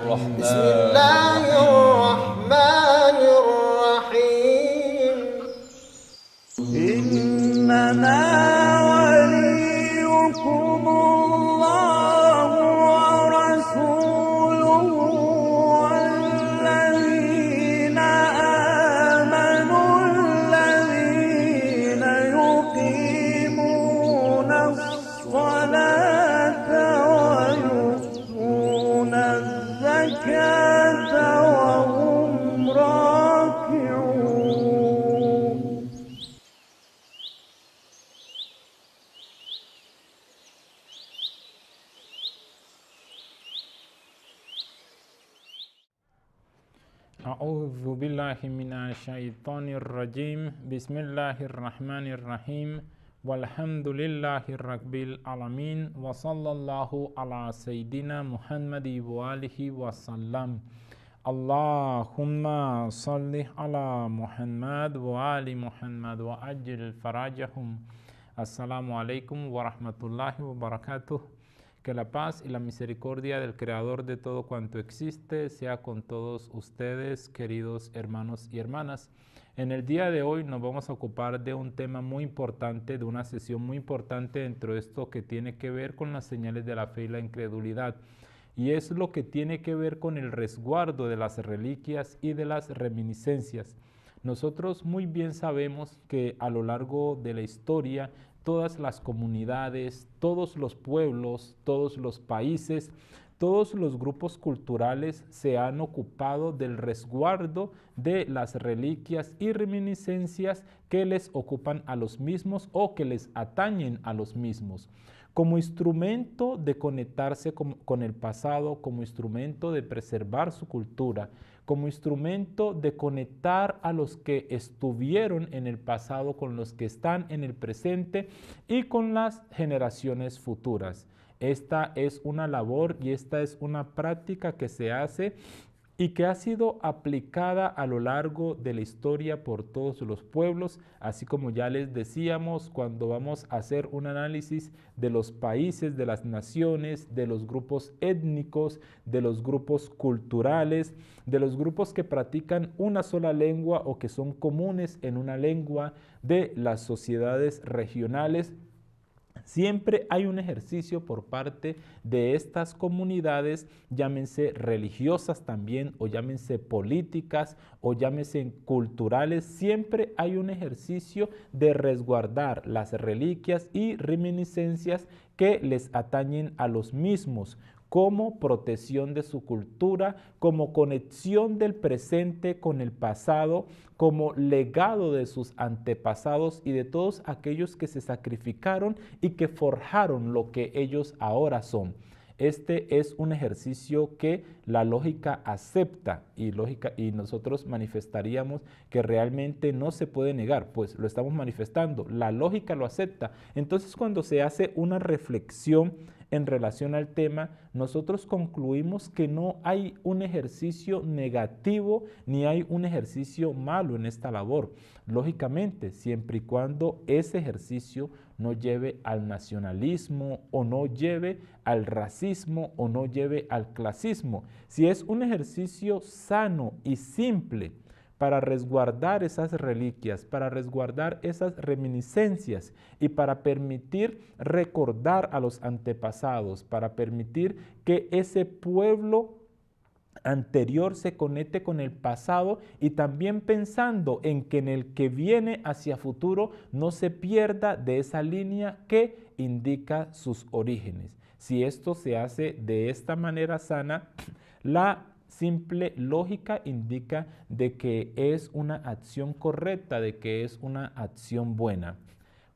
بسم الله الرحمن الرحيم إنما وليكم الله ورسوله والذين آمنوا الذين يقيمون الصلاة ويؤتون الزكاة وهم راكعون. أعوذ بالله من الشيطان الرجيم بسم الله الرحمن الرحيم والحمد لله رب العالمين وصلى الله على سيدنا محمد وآله وسلم اللهم صل على محمد وآل محمد وأجل فرجهم. Assalamu alaikum wa rahmatullahi wa barakatuh. Que la paz y la misericordia del Creador de todo cuanto existe sea con todos ustedes, queridos hermanos y hermanas. En el día de hoy nos vamos a ocupar de un tema muy importante, de una sesión muy importante dentro de esto que tiene que ver con las señales de la fe y la incredulidad. Y es lo que tiene que ver con el resguardo de las reliquias y de las reminiscencias. Nosotros muy bien sabemos que a lo largo de la historia todas las comunidades, todos los pueblos, todos los países, todos los grupos culturales se han ocupado del resguardo de las reliquias y reminiscencias que les ocupan a los mismos o que les atañen a los mismos, como instrumento de conectarse con el pasado, como instrumento de preservar su cultura, como instrumento de conectar a los que estuvieron en el pasado con los que están en el presente y con las generaciones futuras. Esta es una labor y esta es una práctica que se hace y que ha sido aplicada a lo largo de la historia por todos los pueblos, así como ya les decíamos cuando vamos a hacer un análisis de los países, de las naciones, de los grupos étnicos, de los grupos culturales, de los grupos que practican una sola lengua o que son comunes en una lengua, de las sociedades regionales. Siempre hay un ejercicio por parte de estas comunidades, llámense religiosas también, o llámense políticas, o llámense culturales. Siempre hay un ejercicio de resguardar las reliquias y reminiscencias que les atañen a los mismos, como protección de su cultura, como conexión del presente con el pasado, como legado de sus antepasados y de todos aquellos que se sacrificaron y que forjaron lo que ellos ahora son. Este es un ejercicio que la lógica acepta y nosotros manifestaríamos que realmente no se puede negar, pues lo estamos manifestando, la lógica lo acepta. Entonces, cuando se hace una reflexión en relación al tema, nosotros concluimos que no hay un ejercicio negativo ni hay un ejercicio malo en esta labor. Lógicamente, siempre y cuando ese ejercicio no lleve al nacionalismo o no lleve al racismo o no lleve al clasismo. Si es un ejercicio sano y simple para resguardar esas reliquias, para resguardar esas reminiscencias y para permitir recordar a los antepasados, para permitir que ese pueblo anterior se conecte con el pasado y también pensando en que en el que viene hacia futuro no se pierda de esa línea que indica sus orígenes. Si esto se hace de esta manera sana, la simple lógica indica de que es una acción correcta, de que es una acción buena.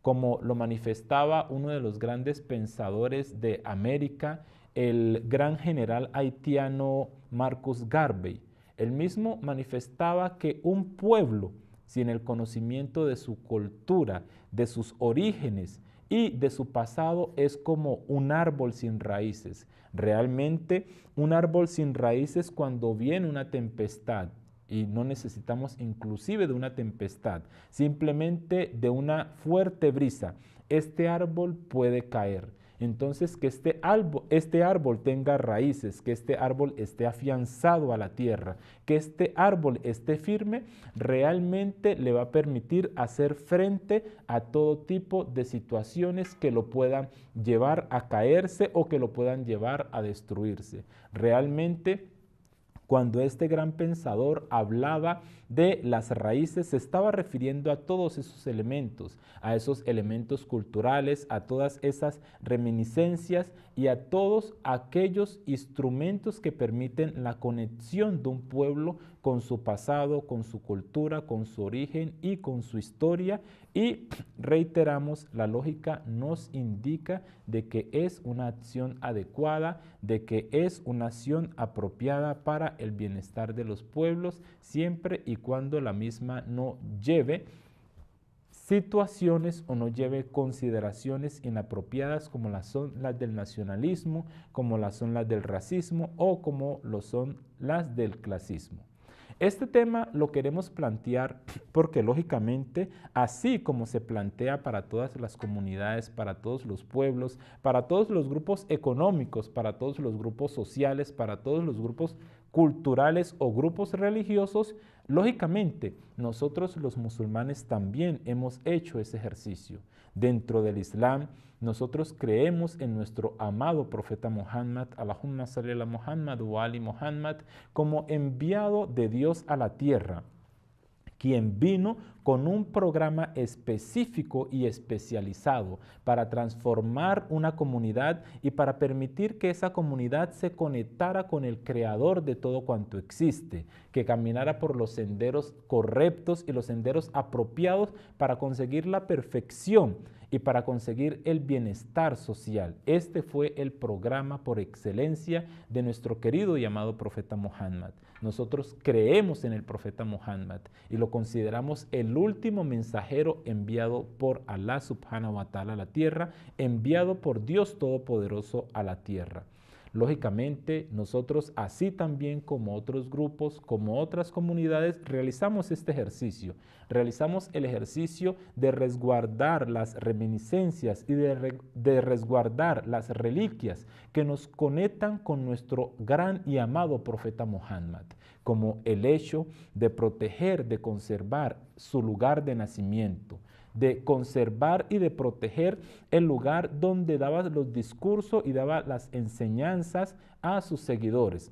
Como lo manifestaba uno de los grandes pensadores de América, el gran general haitiano Marcus Garvey. Él mismo manifestaba que un pueblo sin el conocimiento de su cultura, de sus orígenes y de su pasado es como un árbol sin raíces. Realmente un árbol sin raíces cuando viene una tempestad, y no necesitamos inclusive de una tempestad, simplemente de una fuerte brisa, este árbol puede caer. Entonces, que este árbol tenga raíces, que este árbol esté afianzado a la tierra, que este árbol esté firme, realmente le va a permitir hacer frente a todo tipo de situaciones que lo puedan llevar a caerse o que lo puedan llevar a destruirse. Realmente, cuando este gran pensador hablaba de las raíces, se estaba refiriendo a todos esos elementos culturales, a todas esas reminiscencias y a todos aquellos instrumentos que permiten la conexión de un pueblo con su pasado, con su cultura, con su origen y con su historia. Y reiteramos, la lógica nos indica de que es una acción adecuada, de que es una acción apropiada para el bienestar de los pueblos, siempre y cuando la misma no lleve situaciones o no lleve consideraciones inapropiadas como las son las del nacionalismo, como las son las del racismo o como lo son las del clasismo. Este tema lo queremos plantear porque lógicamente, así como se plantea para todas las comunidades, para todos los pueblos, para todos los grupos económicos, para todos los grupos sociales, para todos los grupos culturales o grupos religiosos, lógicamente nosotros los musulmanes también hemos hecho ese ejercicio. Dentro del Islam, nosotros creemos en nuestro amado profeta Muhammad, Allahumma salli ala Muhammad wa ali Muhammad, como enviado de Dios a la tierra, quien vino con un programa específico y especializado para transformar una comunidad y para permitir que esa comunidad se conectara con el creador de todo cuanto existe, que caminara por los senderos correctos y los senderos apropiados para conseguir la perfección y para conseguir el bienestar social. Este fue el programa por excelencia de nuestro querido y amado profeta Muhammad. Nosotros creemos en el profeta Muhammad y lo consideramos el último mensajero enviado por Allah subhanahu wa ta'ala a la tierra, enviado por Dios Todopoderoso a la tierra. Lógicamente, nosotros así también como otros grupos, como otras comunidades, realizamos este ejercicio. Realizamos el ejercicio de resguardar las reminiscencias y de resguardar las reliquias que nos conectan con nuestro gran y amado profeta Muhammad, como el hecho de proteger, de conservar su lugar de nacimiento, de conservar y de proteger el lugar donde daba los discursos y daba las enseñanzas a sus seguidores,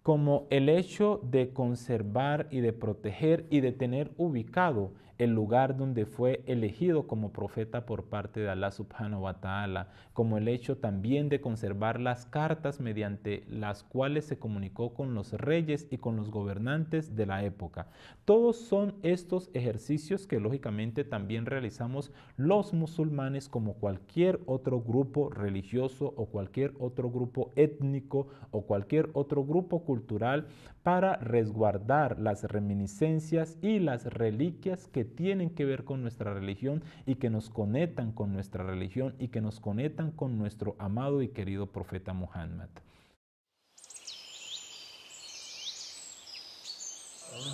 como el hecho de conservar y de proteger y de tener ubicado el lugar donde fue elegido como profeta por parte de Allah subhanahu wa ta'ala, como el hecho también de conservar las cartas mediante las cuales se comunicó con los reyes y con los gobernantes de la época. Todos son estos ejercicios que lógicamente también realizamos los musulmanes como cualquier otro grupo religioso o cualquier otro grupo étnico o cualquier otro grupo cultural para resguardar las reminiscencias y las reliquias que tienen que ver con nuestra religión y que nos conectan con nuestra religión y que nos conectan con nuestro amado y querido profeta Muhammad.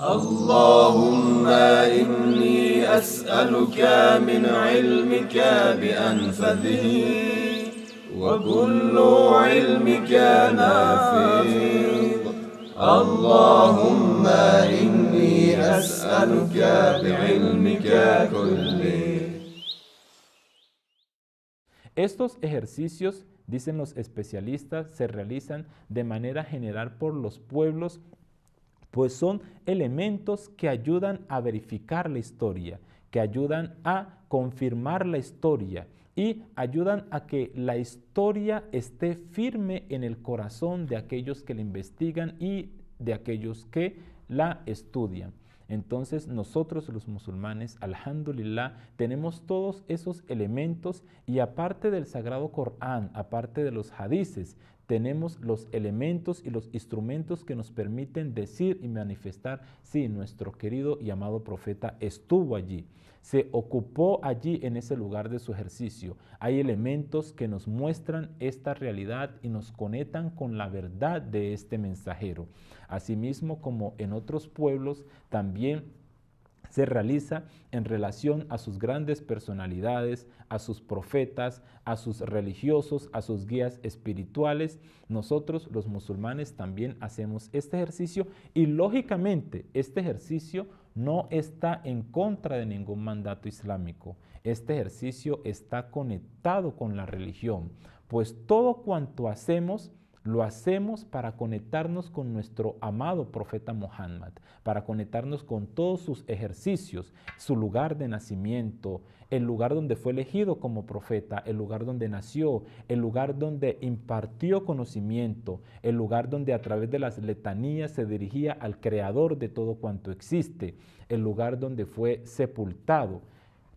Allahumma inni as'aluka min ilmika bi anfadhihi wa kullu ilmika nafi'. Allahumma inni as'aluka bi'ilmika kulli. Estos ejercicios, dicen los especialistas, se realizan de manera general por los pueblos, pues son elementos que ayudan a verificar la historia, que ayudan a confirmar la historia y ayudan a que la historia esté firme en el corazón de aquellos que la investigan y de aquellos que la estudian. Entonces nosotros los musulmanes, alhamdulillah, tenemos todos esos elementos y aparte del Sagrado Corán, aparte de los hadices, tenemos los elementos y los instrumentos que nos permiten decir y manifestar, sí, nuestro querido y amado profeta estuvo allí, se ocupó allí en ese lugar de su ejercicio. Hay elementos que nos muestran esta realidad y nos conectan con la verdad de este mensajero. Asimismo, como en otros pueblos, también se realiza en relación a sus grandes personalidades, a sus profetas, a sus religiosos, a sus guías espirituales. Nosotros, los musulmanes, también hacemos este ejercicio y lógicamente este ejercicio no está en contra de ningún mandato islámico. Este ejercicio está conectado con la religión, pues todo cuanto hacemos lo hacemos para conectarnos con nuestro amado profeta Muhammad, para conectarnos con todos sus ejercicios, su lugar de nacimiento, el lugar donde fue elegido como profeta, el lugar donde nació, el lugar donde impartió conocimiento, el lugar donde a través de las letanías se dirigía al creador de todo cuanto existe, el lugar donde fue sepultado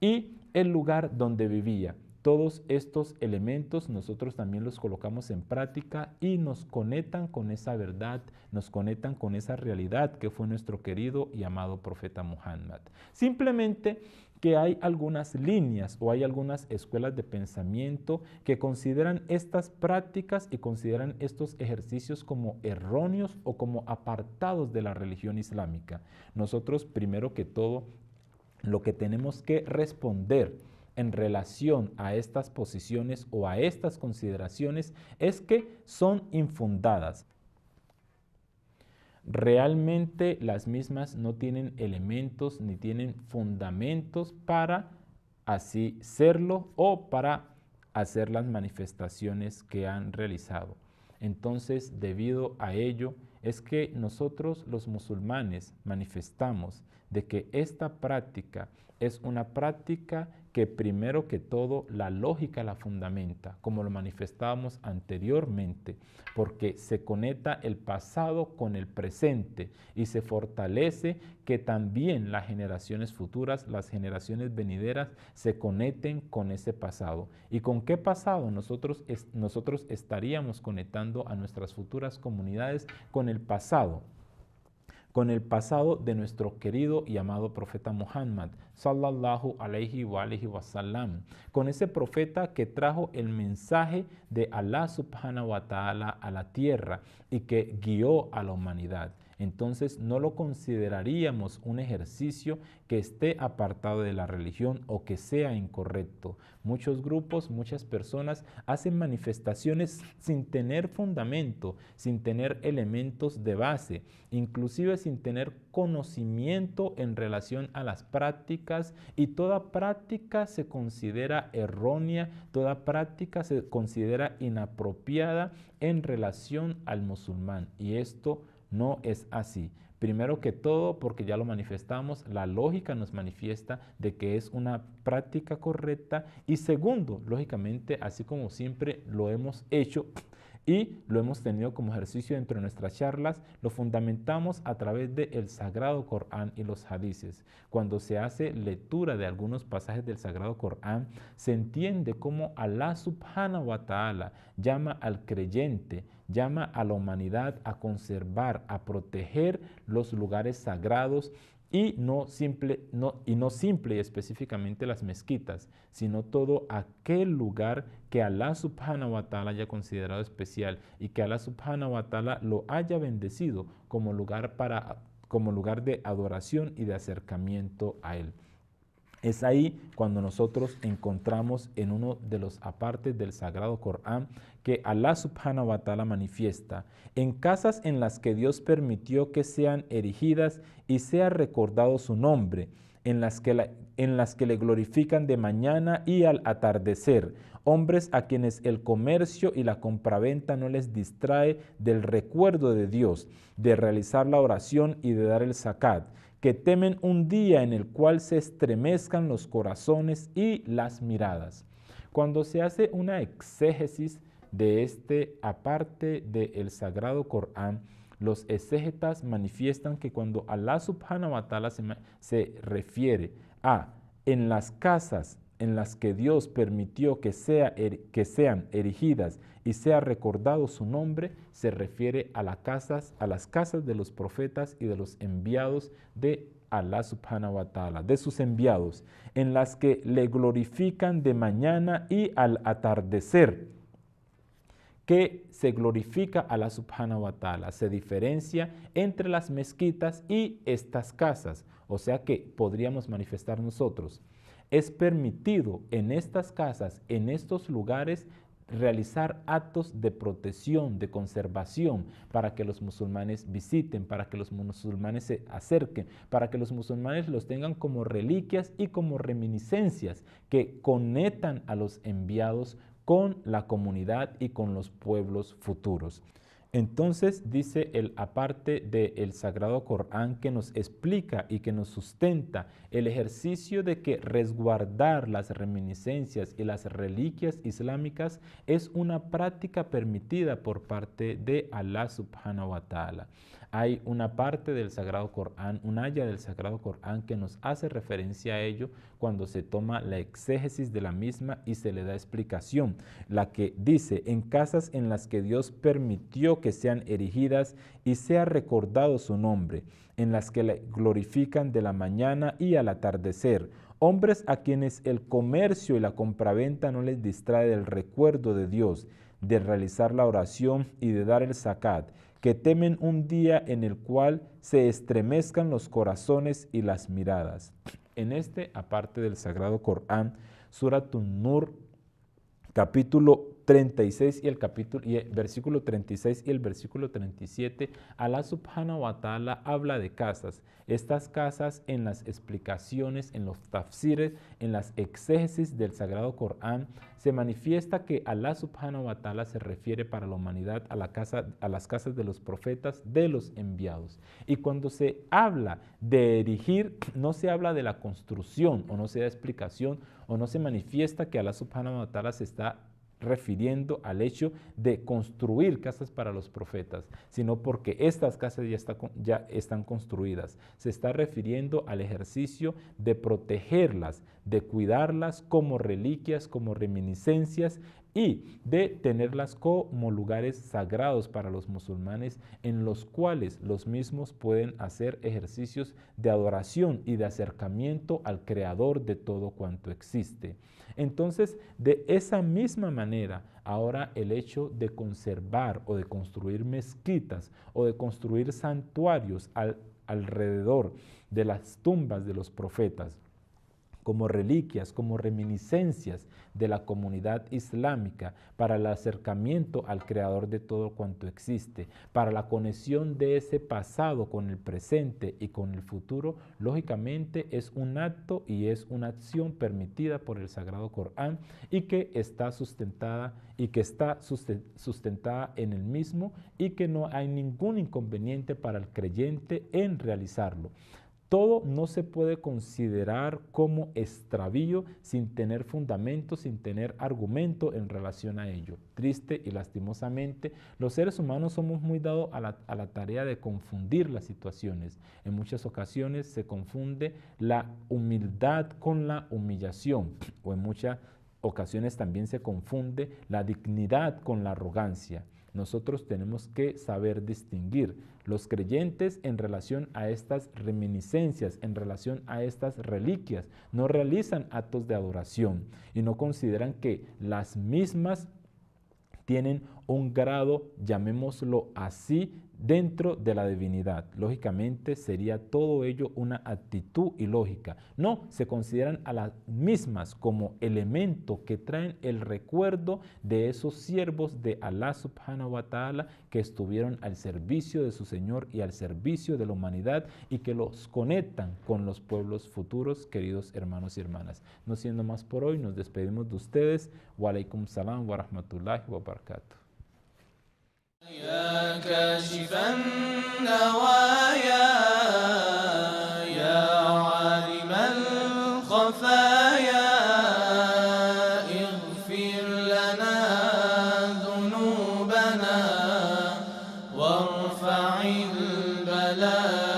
y el lugar donde vivía. Todos estos elementos nosotros también los colocamos en práctica y nos conectan con esa verdad, nos conectan con esa realidad que fue nuestro querido y amado profeta Muhammad. Simplemente que hay algunas líneas o hay algunas escuelas de pensamiento que consideran estas prácticas y consideran estos ejercicios como erróneos o como apartados de la religión islámica. Nosotros, primero que todo, lo que tenemos que responder en relación a estas posiciones o a estas consideraciones es que son infundadas. Realmente las mismas no tienen elementos ni tienen fundamentos para así serlo o para hacer las manifestaciones que han realizado. Entonces, debido a ello, es que nosotros los musulmanes manifestamos de que esta práctica es una práctica que primero que todo la lógica la fundamenta, como lo manifestábamos anteriormente, porque se conecta el pasado con el presente y se fortalece que también las generaciones futuras, las generaciones venideras, se conecten con ese pasado. ¿Y con qué pasado? Nosotros estaríamos conectando a nuestras futuras comunidades con el pasado de nuestro querido y amado profeta Muhammad, sallallahu alayhi wa sallam, con ese profeta que trajo el mensaje de Allah subhanahu wa ta'ala a la tierra y que guió a la humanidad. Entonces no lo consideraríamos un ejercicio que esté apartado de la religión o que sea incorrecto. Muchos grupos, muchas personas hacen manifestaciones sin tener fundamento, sin tener elementos de base, inclusive sin tener conocimiento en relación a las prácticas, y toda práctica se considera errónea, toda práctica se considera inapropiada en relación al musulmán, y esto no es así. Primero que todo, porque ya lo manifestamos, la lógica nos manifiesta de que es una práctica correcta. Y segundo, lógicamente, así como siempre lo hemos hecho y lo hemos tenido como ejercicio dentro de nuestras charlas, lo fundamentamos a través del Sagrado Corán y los hadices. Cuando se hace lectura de algunos pasajes del Sagrado Corán, se entiende cómo Allah subhanahu wa ta'ala llama al creyente, llama a la humanidad a conservar, a proteger los lugares sagrados y no simple y específicamente las mezquitas, sino todo aquel lugar que Allah subhanahu wa ta'ala haya considerado especial y que Allah subhanahu wa ta'ala lo haya bendecido como lugar de adoración y de acercamiento a Él. Es ahí cuando nosotros encontramos en uno de los apartes del Sagrado Corán que Allah subhanahu wa ta'ala manifiesta: en casas en las que Dios permitió que sean erigidas y sea recordado su nombre, en las que le glorifican de mañana y al atardecer, hombres a quienes el comercio y la compraventa no les distrae del recuerdo de Dios, de realizar la oración y de dar el zakat, que temen un día en el cual se estremezcan los corazones y las miradas. Cuando se hace una exégesis de este aparte del Sagrado Corán, los exégetas manifiestan que cuando Allah subhanahu wa ta'ala se refiere a en las casas en las que Dios permitió que sean erigidas y sea recordado su nombre, se refiere a las casas de los profetas y de los enviados de Allah subhanahu wa ta'ala, de sus enviados, en las que le glorifican de mañana y al atardecer, que se glorifica a Allah subhanahu wa ta'ala. Se diferencia entre las mezquitas y estas casas. O sea que podríamos manifestar nosotros. Es permitido en estas casas, en estos lugares, realizar actos de protección, de conservación, para que los musulmanes visiten, para que los musulmanes se acerquen, para que los musulmanes los tengan como reliquias y como reminiscencias que conectan a los enviados con la comunidad y con los pueblos futuros. Entonces dice aparte del Sagrado Corán que nos explica y que nos sustenta el ejercicio de que resguardar las reminiscencias y las reliquias islámicas es una práctica permitida por parte de Allah subhanahu wa ta'ala. Hay una parte del Sagrado Corán, un aya del Sagrado Corán que nos hace referencia a ello cuando se toma la exégesis de la misma y se le da explicación. La que dice, en casas en las que Dios permitió que sean erigidas y sea recordado su nombre, en las que le glorifican de la mañana y al atardecer, hombres a quienes el comercio y la compraventa no les distrae del recuerdo de Dios, de realizar la oración y de dar el zakat, que temen un día en el cual se estremezcan los corazones y las miradas. En aparte del Sagrado Corán, Surat An-Nur, capítulo 36 y el versículo 36 y el versículo 37, Allah subhanahu wa ta'ala habla de casas. Estas casas en las explicaciones, en los tafsires, en las exégesis del Sagrado Corán, se manifiesta que Allah subhanahu wa ta'ala se refiere para la humanidad a las casas de los profetas, de los enviados. Y cuando se habla de erigir, no se habla de la construcción, o no se da explicación, o no se manifiesta que Allah subhanahu wa ta'ala se está refiriendo al hecho de construir casas para los profetas, sino porque estas casas ya están construidas. Se está refiriendo al ejercicio de protegerlas, de cuidarlas como reliquias, como reminiscencias y de tenerlas como lugares sagrados para los musulmanes en los cuales los mismos pueden hacer ejercicios de adoración y de acercamiento al Creador de todo cuanto existe. Entonces, de esa misma manera, ahora el hecho de conservar o de construir mezquitas o de construir santuarios alrededor de las tumbas de los profetas, como reliquias, como reminiscencias de la comunidad islámica para el acercamiento al Creador de todo cuanto existe, para la conexión de ese pasado con el presente y con el futuro, lógicamente es un acto y es una acción permitida por el Sagrado Corán y que está sustentada en el mismo y que no hay ningún inconveniente para el creyente en realizarlo. Todo no se puede considerar como extravío sin tener fundamento, sin tener argumento en relación a ello. Triste y lastimosamente, los seres humanos somos muy dados a la tarea de confundir las situaciones. En muchas ocasiones se confunde la humildad con la humillación, o en muchas ocasiones también se confunde la dignidad con la arrogancia. Nosotros tenemos que saber distinguir los creyentes en relación a estas reminiscencias, en relación a estas reliquias. No realizan actos de adoración y no consideran que las mismas tienen un grado, llamémoslo así, dentro de la divinidad. Lógicamente sería todo ello una actitud ilógica. No, se consideran a las mismas como elemento que traen el recuerdo de esos siervos de Allah subhanahu wa ta'ala que estuvieron al servicio de su Señor y al servicio de la humanidad y que los conectan con los pueblos futuros, queridos hermanos y hermanas. No siendo más por hoy, nos despedimos de ustedes. Wa alaikum salam wa rahmatullahi wa barakatuh. يا كاشف النوايا يا عالم الخفايا اغفر لنا ذنوبنا وارفع البلايا